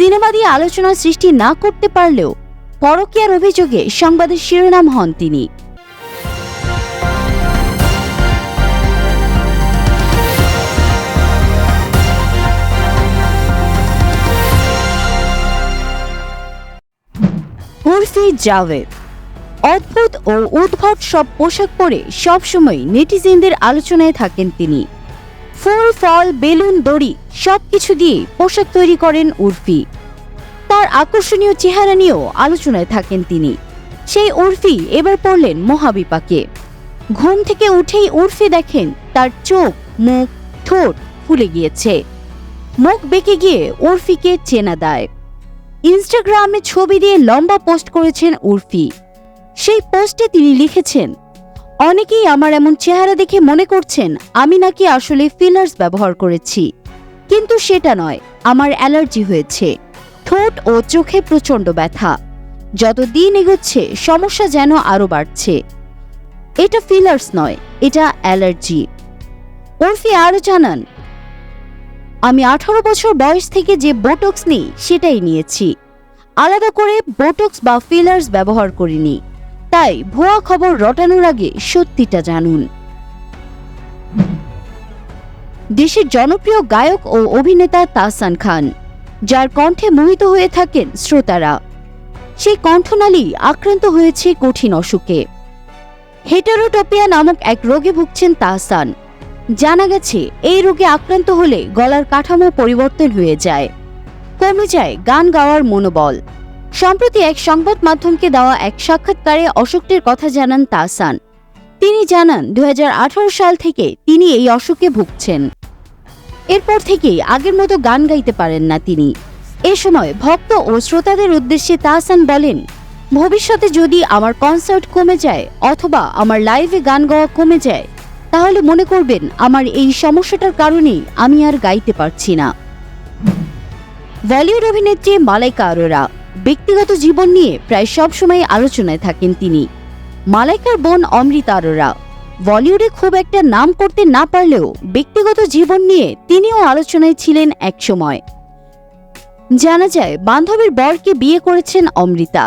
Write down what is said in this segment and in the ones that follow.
Cinema দিয়ে আলোচনার সৃষ্টি না করতে পারলেও পরকীয়ার অভিযোগে সংবাদের শিরোনাম হন তিনি। উর্ফি জাভেদ অদ্ভুত ও উদ্ভট সব পোশাক পরে সবসময় নেটিজেনদের আলোচনায় থাকেন তিনি। ফুল, ফল, বেলুন, দড়ি সবকিছু দিয়ে পোশাক তৈরি করেন উর্ফি। তার আকর্ষণীয় চেহারা নিয়েও আলোচনায় থাকেন তিনি। সেই উর্ফি এবার পড়লেন মহাবিপাকে। ঘুম থেকে উঠেই উর্ফি দেখেন তার চোখ, মুখ, ঠোঁট ফুলে গিয়েছে। মুখ বেঁকে গিয়ে উর্ফিকে চেনা দেয়। ইনস্টাগ্রামে ছবি দিয়ে লম্বা পোস্ট করেছেন উর্ফি। সেই পোস্টে তিনি লিখেছেন, অনেকেই আমার এমন চেহারা দেখে মনে করছেন আমি নাকি আসলে ফিলার্স ব্যবহার করেছি, কিন্তু সেটা নয়, আমার অ্যালার্জি হয়েছে। ঠোঁট ও চোখে প্রচণ্ড ব্যথা। যত দিন এগোচ্ছে সমস্যা যেন আরো বাড়ছে। এটা ফিলার্স নয়, এটা অ্যালার্জি। উর্ফি আরো জানান, আমি 18 বছর বয়স থেকে যে বোটক্স নিই সেটাই নিয়েছি। আলাদা করে বোটক্স বা ফিলার্স ব্যবহার করিনি। তাই ভুয়া খবর রটানোর আগে সত্যিটা জানুন। দেশের জনপ্রিয় গায়ক ও অভিনেতা তাহসান খান, যার কণ্ঠে মোহিত হয়ে থাকেন শ্রোতারা, সেই কণ্ঠনালী আক্রান্ত হয়েছে কঠিন অসুখে। হেটারোটোপিয়া নামক এক রোগে ভুগছেন তাহসান। জানা গেছে এই রোগে আক্রান্ত হলে গলার কাঠামো পরিবর্তন হয়ে যায়, কমে যায় গান গাওয়ার মনোবল। সম্প্রতি এক সংবাদ মাধ্যমকে দেওয়া এক সাক্ষাৎকারে অসুখটির কথা জানান তাহসান। তিনি জানান 2018 সাল থেকে তিনি এই অসুখে ভুগছেন। এরপর থেকেই আগের মতো গান গাইতে পারেন না তিনি। এ সময় ভক্ত ও শ্রোতাদের উদ্দেশ্যে তাহসান বলেন, ভবিষ্যতে যদি আমার কনসার্ট কমে যায় অথবা আমার লাইভে গান গাওয়া কমে যায়, তাহলে মনে করবেন আমার এই সমস্যাটার কারণেই আমি আর গাইতে পারছি না। বলিউড অভিনেত্রী মালাইকা আরোরা ব্যক্তিগত জীবন নিয়ে প্রায় সবসময় আলোচনায় থাকেন তিনি। মালাইকার বোন অমৃতা আরোরা বলিউডে খুব একটা নাম করতে না পারলেও ব্যক্তিগত জীবন নিয়ে তিনিও আলোচনায় ছিলেন একসময়। জানা যায় বান্ধবীর বরকে বিয়ে করেছেন অমৃতা।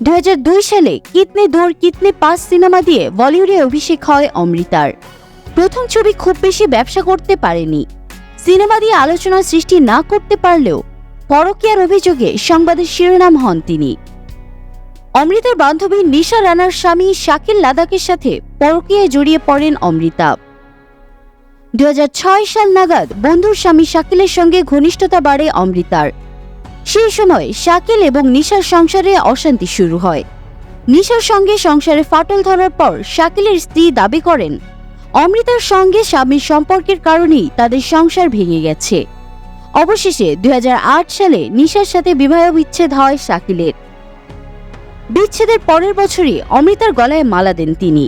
2002 সালে কিতনে দূর কিতনে পাস সিনেমা দিয়ে বলিউডে অভিষেক হয় অমৃতার। প্রথম ছবি খুব বেশি ব্যবসা করতে পারেনি। সিনেমা দিয়ে আলোচনার সৃষ্টি না করতে পারলেও পরকীয়ার অভিযোগে সংবাদের শিরোনাম হন তিনি। অমৃতার বান্ধবী নিশা রানার স্বামী শাকিল লাদাকের সাথে পরকীয়ায় জড়িয়ে পড়েন অমৃতা। 2006 সাল নাগাদ বন্ধুর স্বামী শাকিলের সঙ্গে ঘনিষ্ঠতা বাড়ে অমৃতার। সেই সময় শাকিল এবং নিশার সংসারে অশান্তি শুরু হয়। নিশার সঙ্গে সংসারে ফাটল ধরার পর শাকিলের স্ত্রী দাবি করেন, অমৃতার সঙ্গে স্বামীর সম্পর্কের কারণেই তাদের সংসার ভেঙে গেছে। অবশেষে 2008 সালে নিশার সাথে বিবাহ বিচ্ছেদ হয় শাকিলের। বিচ্ছেদের পরের বছরই অমৃতার গলায় মালা দেন তিনি।